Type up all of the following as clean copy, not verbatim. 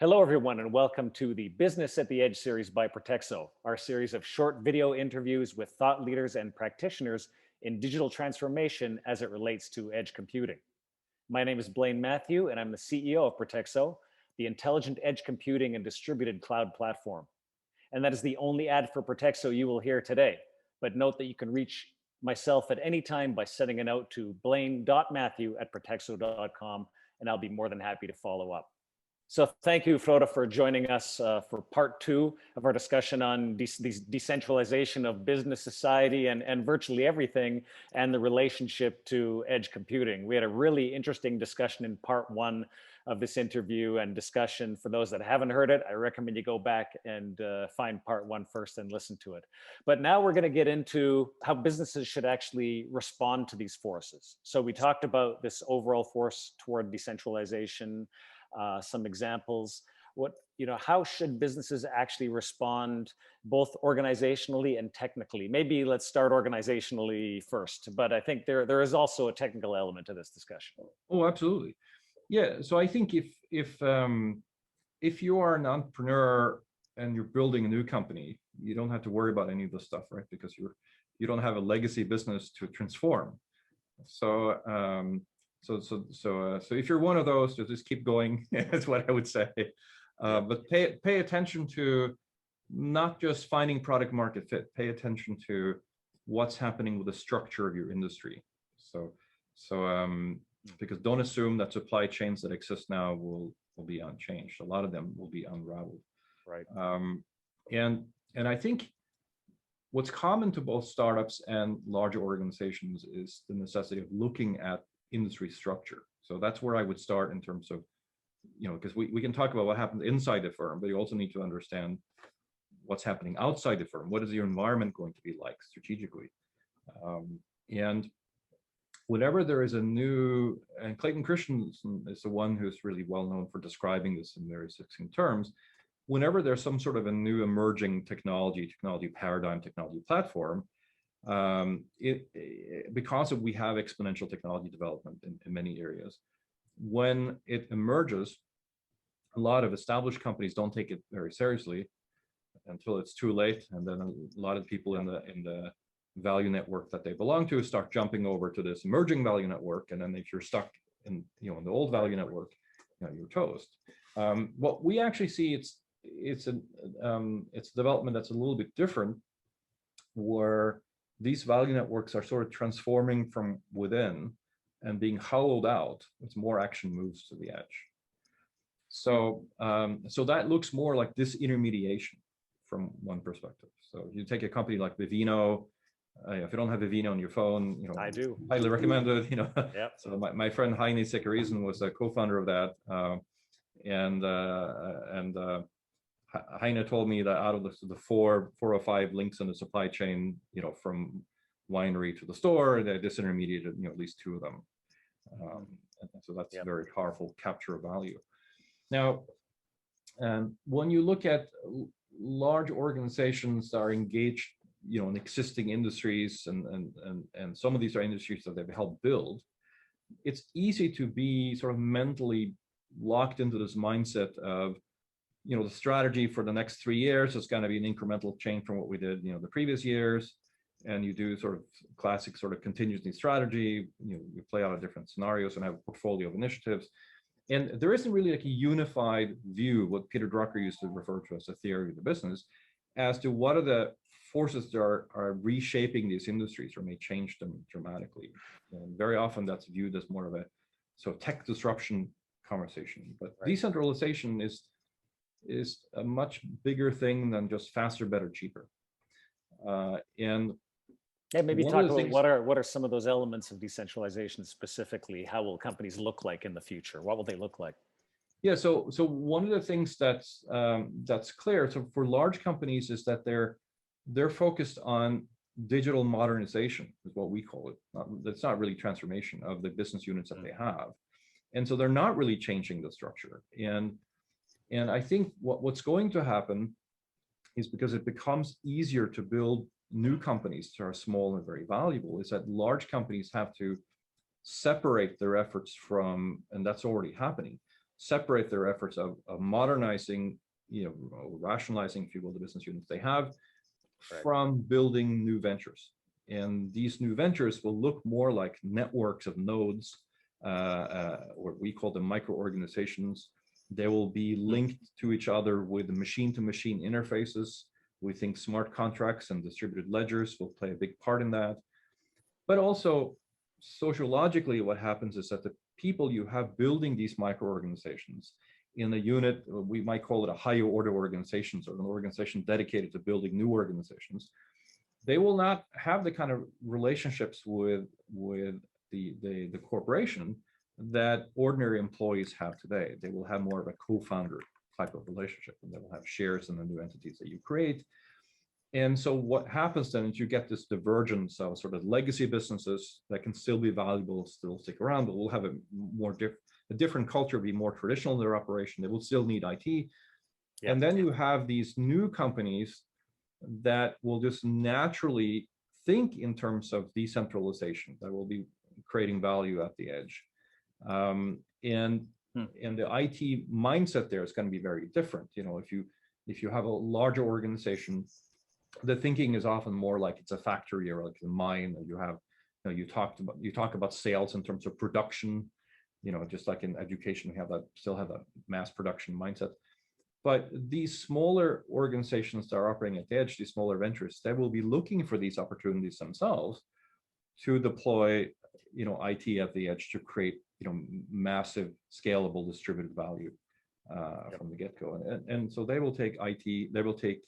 Hello, everyone, and welcome to the Business at the Edge series by Pratexo, our series of short video interviews with thought leaders and practitioners in digital transformation as it relates to edge computing. My name is Blaine Matthew, and I'm the CEO of Pratexo, the intelligent edge computing and distributed cloud platform. And that is the only ad for Pratexo you will hear today. But note that you can reach myself at any time by sending a note to blaine.matthew@pratexo.com, and I'll be more than happy to follow up. So thank you, Frode, for joining us for part two of our discussion on decentralization of business, society, and virtually everything, and the relationship to edge computing. We had a really interesting discussion in part one of this interview and discussion. For those that haven't heard it, I recommend you go back and find part one first and listen to it. But now we're going to get into how businesses should actually respond to these forces. So we talked about this overall force toward decentralization, some examples. How should businesses actually respond, both organizationally and technically? Maybe let's start organizationally first, but I think there is also a technical element to this discussion. Oh, absolutely. Yeah. So I think if you are an entrepreneur and you're building a new company, you don't have to worry about any of this stuff, right? Because you don't have a legacy business to transform. So if you're one of those, just keep going. That's what I would say. But pay attention to not just finding product market fit. Pay attention to what's happening with the structure of your industry. Because don't assume that supply chains that exist now will be unchanged. A lot of them will be unraveled. Right. And I think what's common to both startups and larger organizations is the necessity of looking at industry structure. So that's where I would start in terms of, because we can talk about what happens inside the firm, but you also need to understand what's happening outside the firm. What is your environment going to be like strategically? And whenever there is a new, and Clayton Christensen is the one who's really well known for describing this in very succinct terms, whenever there's some sort of a new emerging technology paradigm, technology platform, because we have exponential technology development in many areas. When it emerges, a lot of established companies don't take it very seriously until it's too late, and then a lot of people in the value network that they belong to start jumping over to this emerging value network, and then if you're stuck in in the old value network, you're toast. What we actually see, it's a development that's a little bit different, where these value networks are sort of transforming from within and being hollowed out as more action moves to the edge. So that looks more like disintermediation from one perspective. So you take a company like Vivino. If you don't have Vivino on your phone, I do. Highly recommend it. Yep. So my friend Heine Sekerizen was a co-founder of that, and Heine told me that out of the four or five links in the supply chain, from winery to the store, they disintermediated, at least two of them. And so that's a very powerful capture of value. Now, when you look at large organizations that are engaged, in existing industries, and some of these are industries that they've helped build, it's easy to be sort of mentally locked into this mindset of, the strategy for the next 3 years is going to be an incremental change from what we did, the previous years. And you do sort of classic sort of continuity strategy. You play out of different scenarios and have a portfolio of initiatives. And there isn't really like a unified view, what Peter Drucker used to refer to as the theory of the business, as to what are the forces that are reshaping these industries or may change them dramatically. And very often that's viewed as more of a sort of tech disruption conversation. But decentralization is a much bigger thing than just faster, better, cheaper. Maybe talk about what are some of those elements of decentralization specifically? How will companies look like in the future? What will they look like? Yeah, so one of the things that's clear, so for large companies, is that they're focused on digital modernization, is what we call it. That's not really transformation of the business units that they have, and so they're not really changing the structure. And I think what's going to happen is, because it becomes easier to build new companies that are small and very valuable, is that large companies have to separate their efforts from, and that's already happening, separate their efforts of modernizing, rationalizing, if you will, the business units they have from building new ventures. And these new ventures will look more like networks of nodes, or we call them micro-organizations. They will be linked to each other with machine-to-machine interfaces. We think smart contracts and distributed ledgers will play a big part in that. But also, sociologically, what happens is that the people you have building these micro-organizations in a unit, we might call it a higher order organizations, or an organization dedicated to building new organizations, they will not have the kind of relationships with the corporation that ordinary employees have today. They will have more of a co-founder type of relationship, and they will have shares in the new entities that you create. And so what happens then is you get this divergence of sort of legacy businesses that can still be valuable, still stick around, but will have a different culture, be more traditional in their operation. They will still need IT. And then you have these new companies that will just naturally think in terms of decentralization, that will be creating value at the edge. And the IT mindset there is going to be very different. If you have a larger organization, the thinking is often more like it's a factory or like a mine. You talk about sales in terms of production. Just like in education, we still have that mass production mindset. But these smaller organizations that are operating at the edge, these smaller ventures, they will be looking for these opportunities themselves to deploy, IT at the edge to create, massive, scalable, distributed value from the get-go. And so they will take IT, they will take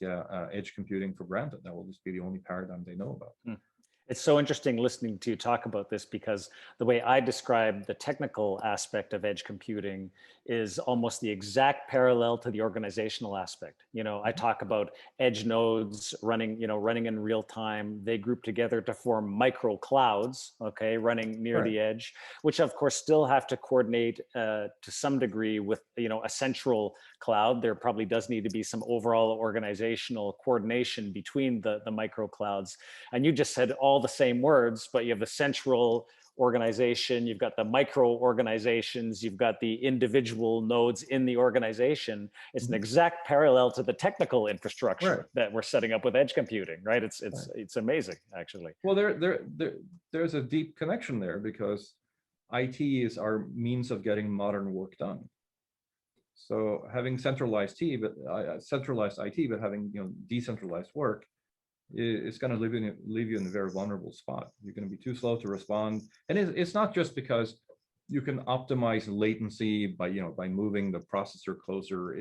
edge computing for granted. That will just be the only paradigm they know about. It's so interesting listening to you talk about this, because the way I describe the technical aspect of edge computing is almost the exact parallel to the organizational aspect. I talk about edge nodes running in real time. They group together to form micro clouds, running near the edge, which of course still have to coordinate to some degree with, a central cloud. There probably does need to be some overall organizational coordination between the micro clouds. And you just said all the same words, but you have the central organization, you've got the micro organizations, you've got the individual nodes in the organization. It's an exact parallel to the technical infrastructure that we're setting up with edge computing, right? It's amazing, actually. Well, there's a deep connection there, because IT is our means of getting modern work done. So having centralized IT, but having decentralized work, it's going to leave you in a very vulnerable spot. You're going to be too slow to respond, and it's not just because you can optimize latency by moving the processor closer.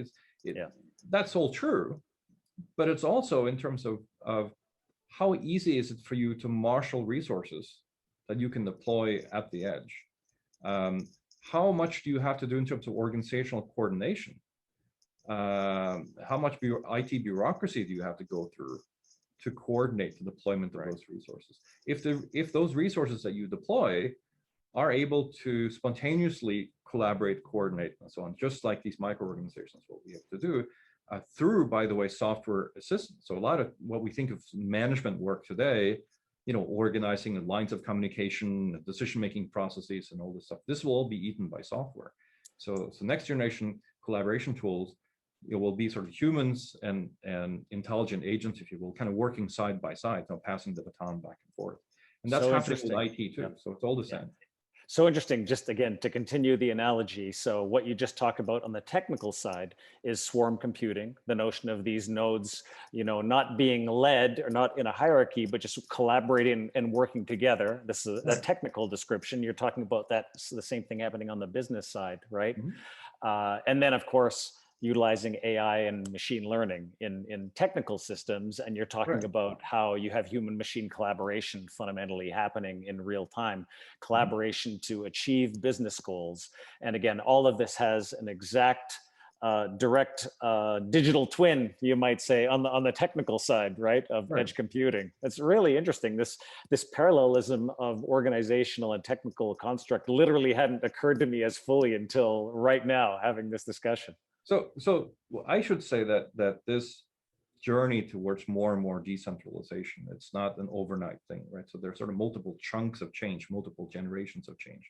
That's all true, but it's also in terms of how easy is it for you to marshal resources that you can deploy at the edge. How much do you have to do in terms of organizational coordination? How much IT bureaucracy do you have to go through to coordinate the deployment of those resources? If those resources that you deploy are able to spontaneously collaborate, coordinate, and so on, just like these microorganizations, what we have to do through, by the way, software assistance. So a lot of what we think of management work today, organizing the lines of communication, decision-making processes, and all this stuff, this will all be eaten by software. So next generation collaboration tools, it will be sort of humans and intelligent agents, if you will, kind of working side by side, passing the baton back and forth. And that's happening with IT too. So it's all the same. So interesting, just again, to continue the analogy. So what you just talked about on the technical side is swarm computing, the notion of these nodes, not being led or not in a hierarchy, but just collaborating and working together. This is a technical description. You're talking about the same thing happening on the business side, right? And then of course, utilizing AI and machine learning in technical systems. And you're talking about how you have human machine collaboration fundamentally happening in real time, collaboration to achieve business goals. And again, all of this has an exact direct digital twin, you might say, on the technical side, right, of edge computing. It's really interesting. This parallelism of organizational and technical construct literally hadn't occurred to me as fully until right now, having this discussion. So I should say that this journey towards more and more decentralization, it's not an overnight thing, right? So there's sort of multiple chunks of change, multiple generations of change.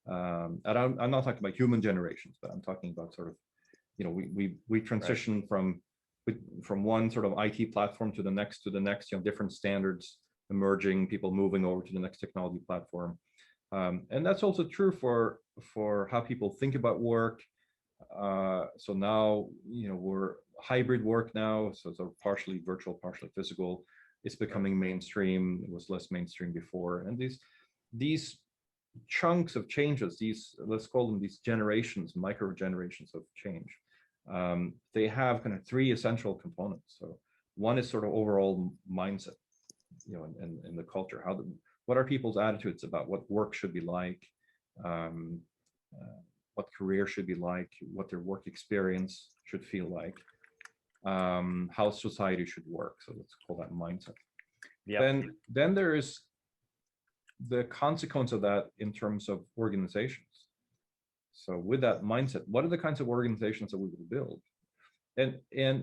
And I'm not talking about human generations, but I'm talking about sort of, we transition from one sort of IT platform to the next, different standards emerging, people moving over to the next technology platform. And that's also true for how people think about work. So now, we're hybrid work now, so sort of partially virtual, partially physical. It's becoming mainstream. It was less mainstream before. And these chunks of changes, let's call them these generations, micro generations of change, they have kind of three essential components. So one is sort of overall mindset, and the culture. What are people's attitudes about what work should be like, what career should be like, what their work experience should feel like, how society should work. So let's call that mindset. Yep. Then there is the consequence of that in terms of organizations. So with that mindset, what are the kinds of organizations that we will build? And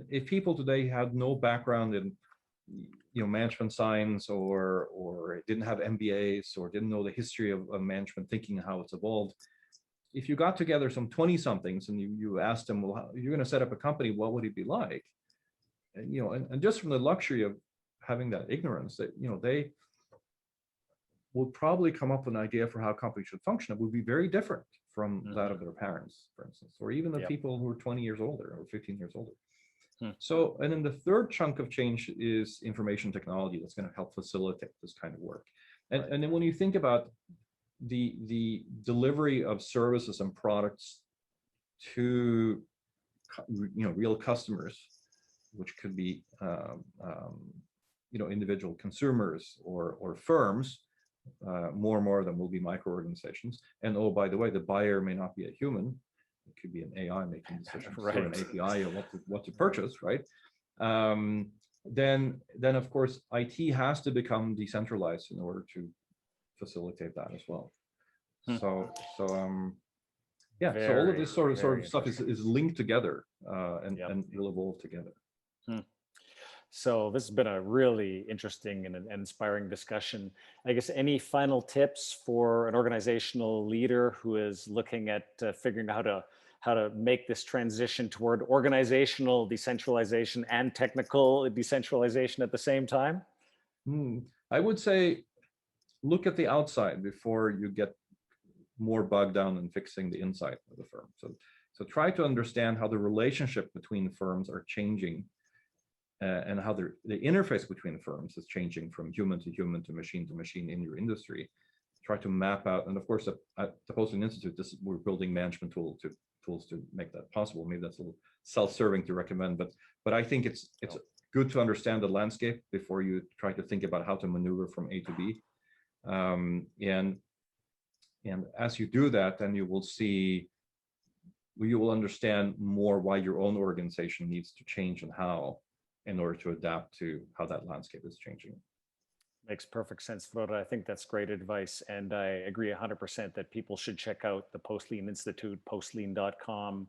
if people today had no background in management science, or didn't have MBAs, or didn't know the history of management thinking and how it's evolved, if you got together some 20-somethings and you asked them, well, you're going to set up a company, what would it be like? And just from the luxury of having that ignorance, that they will probably come up with an idea for how companies should function. It would be very different from that of their parents, for instance, or even the people who are 20 years older or 15 years older. So, and then the third chunk of change is information technology that's going to help facilitate this kind of work. And then when you think about the delivery of services and products to real customers, which could be individual consumers or firms, more and more of them will be micro-organizations. And oh, by the way, the buyer may not be a human. It could be an AI making decisions through an API of what to purchase, right? Then of course, IT has to become decentralized in order to facilitate that as well. So all of this sort of stuff is linked together, and will evolve together. So this has been a really interesting and inspiring discussion. I guess any final tips for an organizational leader who is looking at figuring out how to make this transition toward organizational decentralization and technical decentralization at the same time? I would say look at the outside before you get more bogged down in fixing the inside of the firm. So try to understand how the relationship between firms are changing, and how the interface between firms is changing from human to human to machine in your industry. Try to map out, and of course at the Postlin Institute, we're building management tools to make that possible. Maybe that's a little self-serving to recommend, but I think it's good to understand the landscape before you try to think about how to maneuver from A to B. And as you do that, then you will understand more why your own organization needs to change and how, in order to adapt to how that landscape is changing. Makes perfect sense, Frode. I think that's great advice. And I agree 100% that people should check out the Postlin Institute, postlin.com.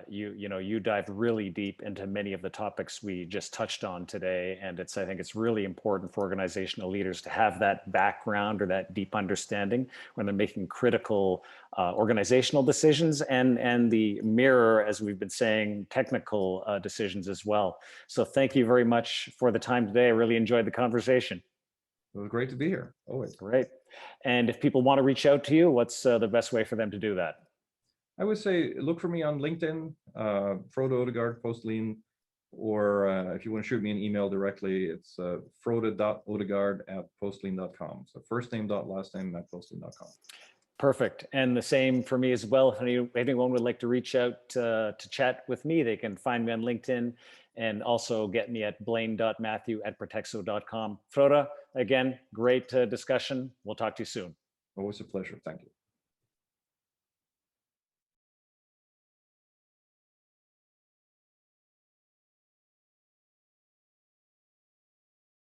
You dive really deep into many of the topics we just touched on today. And I think it's really important for organizational leaders to have that background or that deep understanding when they're making critical organizational decisions and the mirror, as we've been saying, technical decisions as well. So thank you very much for the time today. I really enjoyed the conversation. It was great to be here, always. Great. And if people want to reach out to you, what's the best way for them to do that? I would say look for me on LinkedIn, Frode Odegard, Postlin, or if you want to shoot me an email directly, it's frode.odegard@postlin.com. So first name dot last name @postlin.com. Perfect. And the same for me as well. If anyone would like to reach out to chat with me, they can find me on LinkedIn and also get me at blaine.matthew@pratexo.com. Frode, again, great discussion. We'll talk to you soon. Always a pleasure. Thank you.